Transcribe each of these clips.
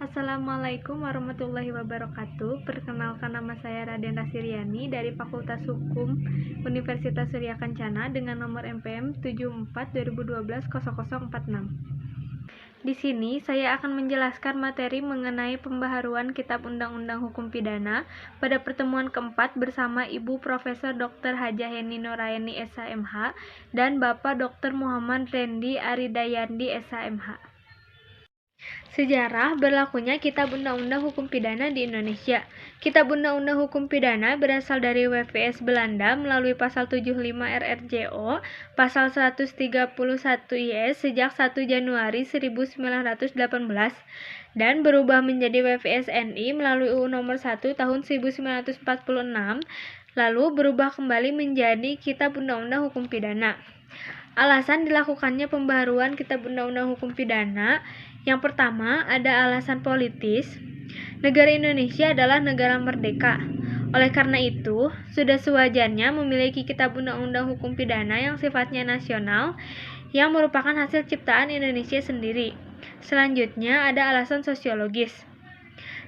Assalamualaikum warahmatullahi wabarakatuh. Perkenalkan, nama saya Raden Rasiriani dari Fakultas Hukum Universitas Surya Kencana dengan nomor NPM 74/2012-0046. Di sini saya akan menjelaskan materi mengenai pembaharuan Kitab Undang-Undang Hukum Pidana pada pertemuan keempat bersama Ibu Profesor Dr. Hajah Heni Nuraini SHMH dan Bapak Dr. Muhammad Rendi Aridayandi SHMH. Sejarah berlakunya Kitab Undang-Undang Hukum Pidana di Indonesia. Kitab Undang-Undang Hukum Pidana berasal dari WVS Belanda melalui pasal 75 RRJO, pasal 131 IS sejak 1 Januari 1918 dan berubah menjadi WVS NI melalui UU Nomor 1 Tahun 1946, lalu berubah kembali menjadi Kitab Undang-Undang Hukum Pidana. Alasan dilakukannya pembaharuan Kitab Undang-Undang Hukum Pidana, yang pertama ada alasan politis. Negara Indonesia adalah negara merdeka. Oleh karena itu, sudah sewajarnya memiliki Kitab Undang-Undang Hukum Pidana yang sifatnya nasional, yang merupakan hasil ciptaan Indonesia sendiri. Selanjutnya ada alasan sosiologis.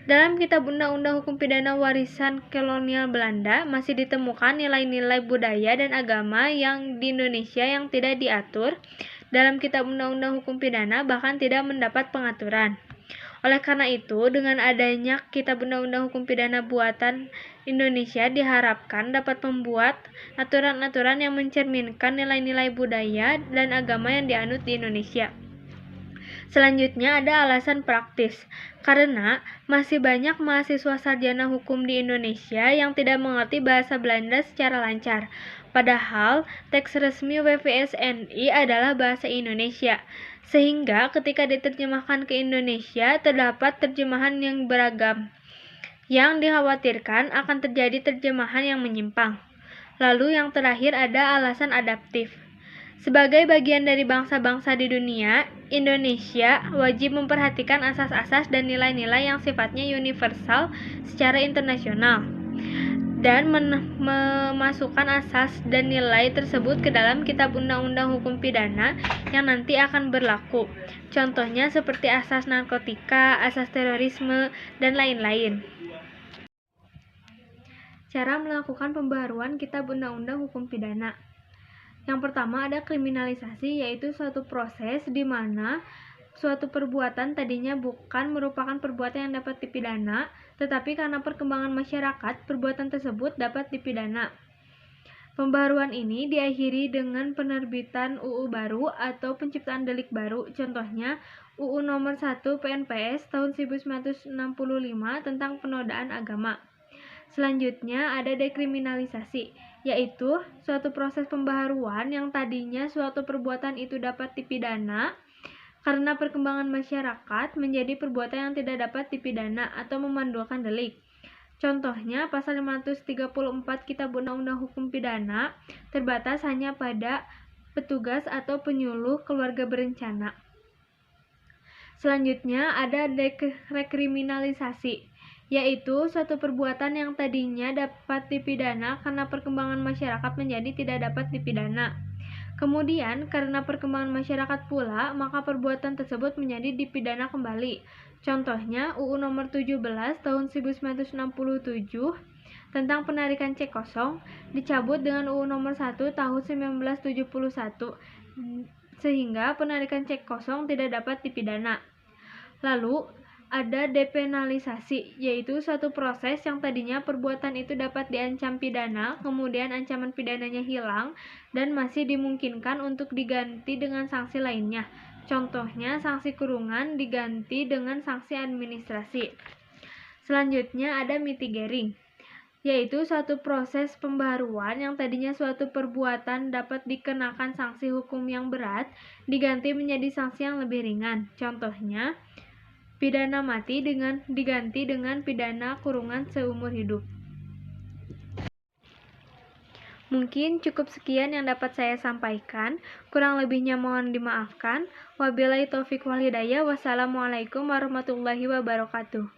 Dalam Kitab Undang-Undang Hukum Pidana warisan kolonial Belanda masih ditemukan nilai-nilai budaya dan agama yang di Indonesia yang tidak diatur dalam Kitab Undang-Undang Hukum Pidana, bahkan tidak mendapat pengaturan. Oleh karena itu, dengan adanya Kitab Undang-Undang Hukum Pidana buatan Indonesia diharapkan dapat membuat aturan-aturan yang mencerminkan nilai-nilai budaya dan agama yang dianut di Indonesia. Selanjutnya ada alasan praktis, karena masih banyak mahasiswa sarjana hukum di Indonesia yang tidak mengerti bahasa Belanda secara lancar. Padahal teks resmi WVS NI adalah bahasa Indonesia, sehingga ketika diterjemahkan ke Indonesia terdapat terjemahan yang beragam. Yang dikhawatirkan akan terjadi terjemahan yang menyimpang. Lalu yang terakhir ada alasan adaptif. Sebagai bagian dari bangsa-bangsa di dunia, Indonesia wajib memperhatikan asas-asas dan nilai-nilai yang sifatnya universal secara internasional dan memasukkan asas dan nilai tersebut ke dalam Kitab Undang-Undang Hukum Pidana yang nanti akan berlaku. Contohnya seperti asas narkotika, asas terorisme, dan lain-lain. Cara melakukan pembaharuan Kitab Undang-Undang Hukum Pidana. Yang pertama ada kriminalisasi, yaitu suatu proses di mana suatu perbuatan tadinya bukan merupakan perbuatan yang dapat dipidana, tetapi karena perkembangan masyarakat, perbuatan tersebut dapat dipidana. Pembaharuan ini diakhiri dengan penerbitan UU baru atau penciptaan delik baru, contohnya UU Nomor 1 PNPS tahun 1965 tentang penodaan agama. Selanjutnya ada dekriminalisasi, yaitu suatu proses pembaharuan yang tadinya suatu perbuatan itu dapat dipidana karena perkembangan masyarakat menjadi perbuatan yang tidak dapat dipidana atau memandulkan delik. Contohnya pasal 534 Kitab Undang-Undang Hukum Pidana terbatas hanya pada petugas atau penyuluh keluarga berencana. Selanjutnya ada rekriminalisasi, yaitu suatu perbuatan yang tadinya dapat dipidana karena perkembangan masyarakat menjadi tidak dapat dipidana. Kemudian, karena perkembangan masyarakat pula, maka perbuatan tersebut menjadi dipidana kembali. Contohnya, UU Nomor 17 Tahun 1967 tentang penarikan cek kosong dicabut dengan UU Nomor 1 Tahun 1971, sehingga penarikan cek kosong tidak dapat dipidana. Lalu, ada depenalisasi, yaitu suatu proses yang tadinya perbuatan itu dapat diancam pidana, kemudian ancaman pidananya hilang dan masih dimungkinkan untuk diganti dengan sanksi lainnya. Contohnya, sanksi kurungan diganti dengan sanksi administrasi. Selanjutnya ada mitigating, yaitu suatu proses pembaharuan yang tadinya suatu perbuatan dapat dikenakan sanksi hukum yang berat, diganti menjadi sanksi yang lebih ringan. Contohnya, pidana mati diganti dengan pidana kurungan seumur hidup. Mungkin cukup sekian yang dapat saya sampaikan. Kurang lebihnya mohon dimaafkan. Wabillahi taufik wal hidayah. Wassalamualaikum warahmatullahi wabarakatuh.